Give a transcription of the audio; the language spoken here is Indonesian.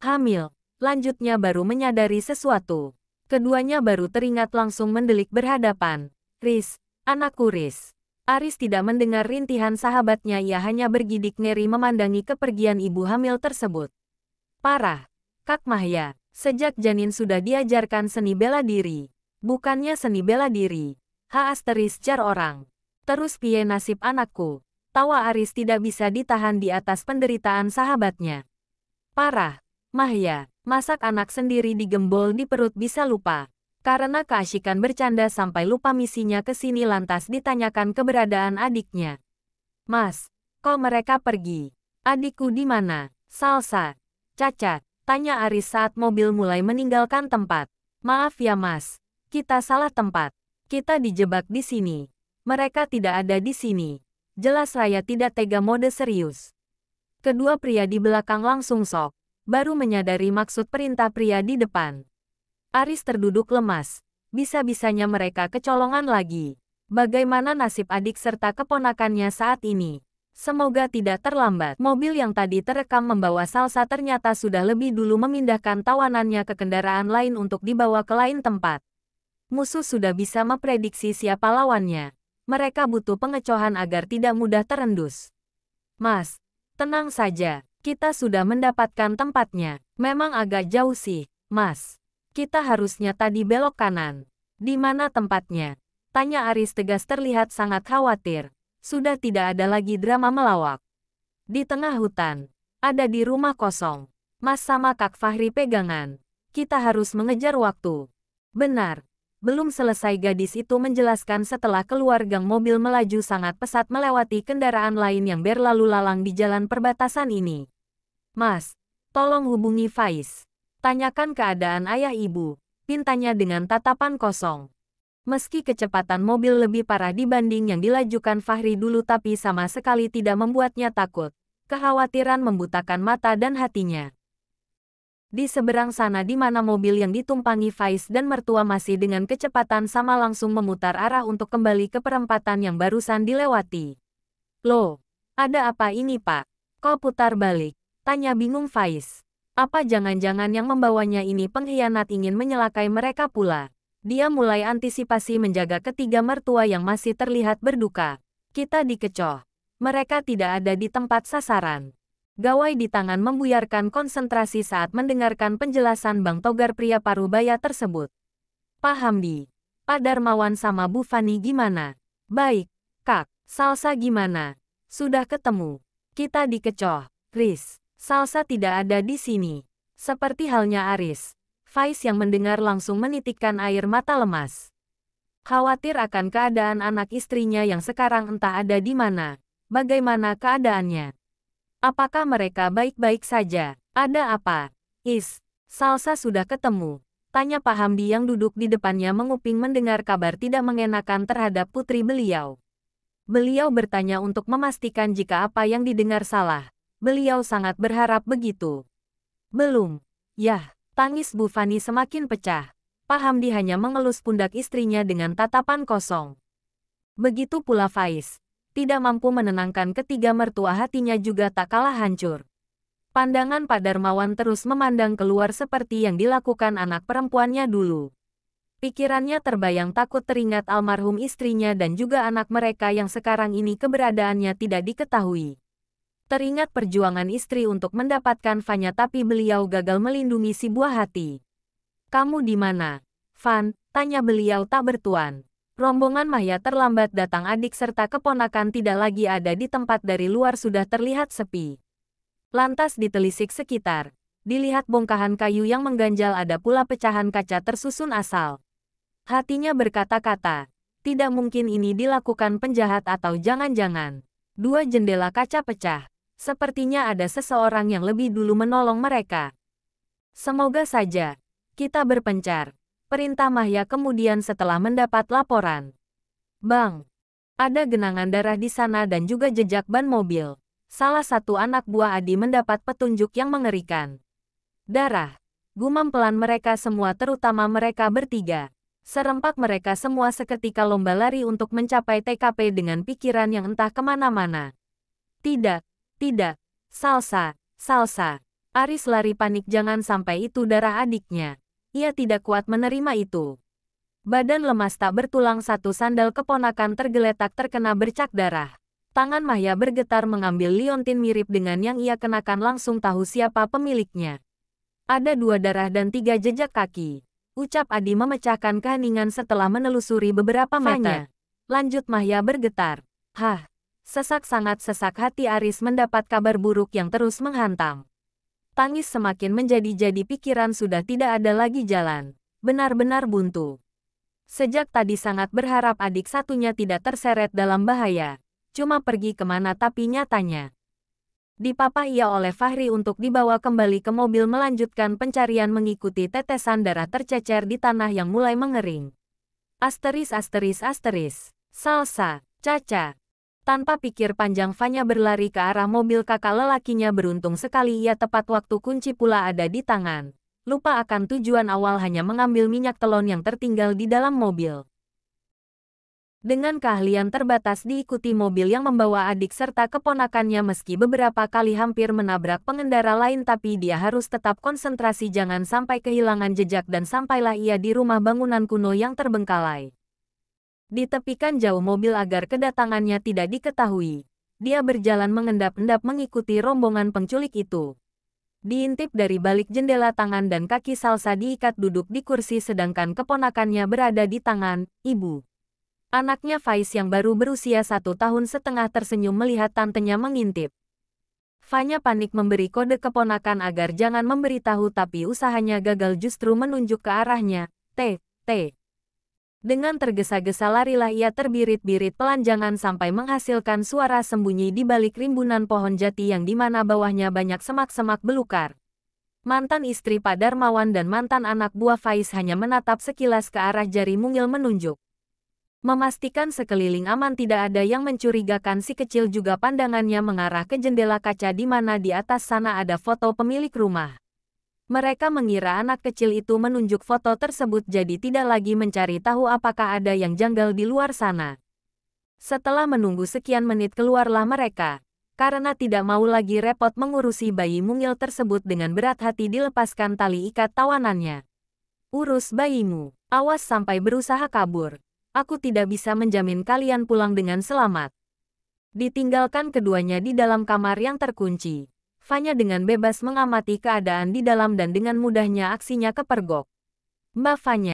Hamil. Lanjutnya baru menyadari sesuatu. Keduanya baru teringat langsung mendelik berhadapan. Riz, anakku Riz. Aris tidak mendengar rintihan sahabatnya, ia hanya bergidik ngeri memandangi kepergian ibu hamil tersebut. Parah. Kak Mahya, sejak janin sudah diajarkan seni bela diri. Bukannya seni bela diri. Jar orang. Terus piye nasib anakku? Tawa Aris tidak bisa ditahan di atas penderitaan sahabatnya. Parah. Mahya, masak anak sendiri digembol di perut bisa lupa. Karena keasyikan bercanda sampai lupa misinya ke sini, lantas ditanyakan keberadaan adiknya. Mas, kok mereka pergi? Adikku di mana? Salsa. Cacat, tanya Aris saat mobil mulai meninggalkan tempat. Maaf ya mas, kita salah tempat. Kita dijebak di sini. Mereka tidak ada di sini. Jelas Raya tidak tega mode serius. Kedua pria di belakang langsung shock, baru menyadari maksud perintah pria di depan. Aris terduduk lemas. Bisa-bisanya mereka kecolongan lagi. Bagaimana nasib adik serta keponakannya saat ini? Semoga tidak terlambat. Mobil yang tadi terekam membawa Salsa ternyata sudah lebih dulu memindahkan tawanannya ke kendaraan lain untuk dibawa ke lain tempat. Musuh sudah bisa memprediksi siapa lawannya. Mereka butuh pengecohan agar tidak mudah terendus. Mas, tenang saja. Kita sudah mendapatkan tempatnya. Memang agak jauh sih, mas. Kita harusnya tadi belok kanan. Di mana tempatnya? Tanya Aris tegas, terlihat sangat khawatir. Sudah tidak ada lagi drama melawak. Di tengah hutan. Ada di rumah kosong. Mas sama Kak Fahri pegangan. Kita harus mengejar waktu. Benar. Belum selesai gadis itu menjelaskan setelah keluar gang, mobil melaju sangat pesat melewati kendaraan lain yang berlalu lalang di jalan perbatasan ini. Mas, tolong hubungi Faiz. Tanyakan keadaan ayah ibu, pintanya dengan tatapan kosong. Meski kecepatan mobil lebih parah dibanding yang dilajukan Fahri dulu, tapi sama sekali tidak membuatnya takut. Kekhawatiran membutakan mata dan hatinya. Di seberang sana di mana mobil yang ditumpangi Faiz dan mertua masih dengan kecepatan sama langsung memutar arah untuk kembali ke perempatan yang barusan dilewati. Loh, ada apa ini pak? Kok putar balik? Tanya bingung Faiz. Apa jangan-jangan yang membawanya ini pengkhianat ingin menyelakai mereka pula? Dia mulai antisipasi menjaga ketiga mertua yang masih terlihat berduka. Kita dikecoh. Mereka tidak ada di tempat sasaran. Gawai di tangan membuyarkan konsentrasi saat mendengarkan penjelasan Bang Togar, pria parubaya tersebut. Pak Hamdi, Pak Darmawan sama Bu Fani gimana? Baik, Kak. Salsa gimana? Sudah ketemu. Kita dikecoh. Riz. Salsa tidak ada di sini. Seperti halnya Aris. Faiz yang mendengar langsung menitikkan air mata lemas. Khawatir akan keadaan anak istrinya yang sekarang entah ada di mana. Bagaimana keadaannya? Apakah mereka baik-baik saja? Ada apa? Salsa sudah ketemu. Tanya Pak Hamdi yang duduk di depannya menguping mendengar kabar tidak mengenakan terhadap putri beliau. Beliau bertanya untuk memastikan jika apa yang didengar salah. Beliau sangat berharap begitu. Belum. Yah, tangis Bu Fani semakin pecah. Pak Hamdi hanya mengelus pundak istrinya dengan tatapan kosong. Begitu pula Faiz. Tidak mampu menenangkan ketiga mertua, hatinya juga tak kalah hancur. Pandangan Pak Darmawan terus memandang keluar seperti yang dilakukan anak perempuannya dulu. Pikirannya terbayang takut teringat almarhum istrinya dan juga anak mereka yang sekarang ini keberadaannya tidak diketahui. Teringat perjuangan istri untuk mendapatkan Fanya, tapi beliau gagal melindungi si buah hati. Kamu di mana, Van? Tanya beliau tak bertuan. Rombongan Mahya terlambat datang, adik serta keponakan tidak lagi ada di tempat, dari luar sudah terlihat sepi. Lantas ditelisik sekitar. Dilihat bongkahan kayu yang mengganjal, ada pula pecahan kaca tersusun asal. Hatinya berkata-kata, tidak mungkin ini dilakukan penjahat, atau jangan-jangan dua jendela kaca pecah. Sepertinya ada seseorang yang lebih dulu menolong mereka. Semoga saja. Kita berpencar. Perintah Mahya kemudian setelah mendapat laporan. Bang, ada genangan darah di sana dan juga jejak ban mobil. Salah satu anak buah Adi mendapat petunjuk yang mengerikan. Darah. Gumam pelan mereka semua, terutama mereka bertiga. Serempak mereka semua seketika lomba lari untuk mencapai TKP dengan pikiran yang entah kemana-mana. Tidak. Salsa. Aris lari panik, jangan sampai itu darah adiknya. Ia tidak kuat menerima itu. Badan lemas tak bertulang satu sandal keponakan tergeletak terkena bercak darah. Tangan Mahya bergetar mengambil liontin mirip dengan yang ia kenakan, langsung tahu siapa pemiliknya. Ada 2 darah dan 3 jejak kaki. Ucap Adi memecahkan keheningan setelah menelusuri beberapa meter. Lanjut Mahya bergetar. Hah, sesak, sangat sesak hati Aris mendapat kabar buruk yang terus menghantam. Tangis semakin menjadi-jadi, pikiran sudah tidak ada lagi jalan. Benar-benar buntu. Sejak tadi sangat berharap adik satunya tidak terseret dalam bahaya. Cuma pergi kemana, tapi nyatanya dipapah ia oleh Fahri untuk dibawa kembali ke mobil melanjutkan pencarian mengikuti tetesan darah tercecer di tanah yang mulai mengering. Asteris asteris asteris. Salsa, Caca. Tanpa pikir panjang Fanya berlari ke arah mobil kakak lelakinya. Beruntung sekali ia tepat waktu, kunci pula ada di tangan. Lupa akan tujuan awal, hanya mengambil minyak telon yang tertinggal di dalam mobil. Dengan keahlian terbatas diikuti mobil yang membawa adik serta keponakannya, meski beberapa kali hampir menabrak pengendara lain, tapi dia harus tetap konsentrasi jangan sampai kehilangan jejak, dan sampailah ia di rumah bangunan kuno yang terbengkalai. Ditepikan jauh mobil agar kedatangannya tidak diketahui. Dia berjalan mengendap-endap mengikuti rombongan penculik itu. Diintip dari balik jendela, tangan dan kaki Salsa diikat duduk di kursi sedangkan keponakannya berada di tangan ibu. Anaknya Faiz yang baru berusia 1 tahun setengah tersenyum melihat tantenya mengintip. Fanya panik memberi kode keponakan agar jangan memberitahu, tapi usahanya gagal, justru menunjuk ke arahnya. T. Dengan tergesa-gesa larilah ia terbirit-birit pelanjangan sampai menghasilkan suara sembunyi di balik rimbunan pohon jati yang dimana bawahnya banyak semak-semak belukar. Mantan istri Pak Darmawan dan mantan anak buah Faiz hanya menatap sekilas ke arah jari mungil menunjuk. Memastikan sekeliling aman, tidak ada yang mencurigakan, si kecil juga pandangannya mengarah ke jendela kaca di mana di atas sana ada foto pemilik rumah. Mereka mengira anak kecil itu menunjuk foto tersebut, jadi tidak lagi mencari tahu apakah ada yang janggal di luar sana. Setelah menunggu sekian menit keluarlah mereka. Karena tidak mau lagi repot mengurusi bayi mungil tersebut, dengan berat hati dilepaskan tali ikat tawanannya. Urus bayimu, awas sampai berusaha kabur. Aku tidak bisa menjamin kalian pulang dengan selamat. Ditinggalkan keduanya di dalam kamar yang terkunci. Fanya dengan bebas mengamati keadaan di dalam dan dengan mudahnya aksinya kepergok. Mbak Fanya.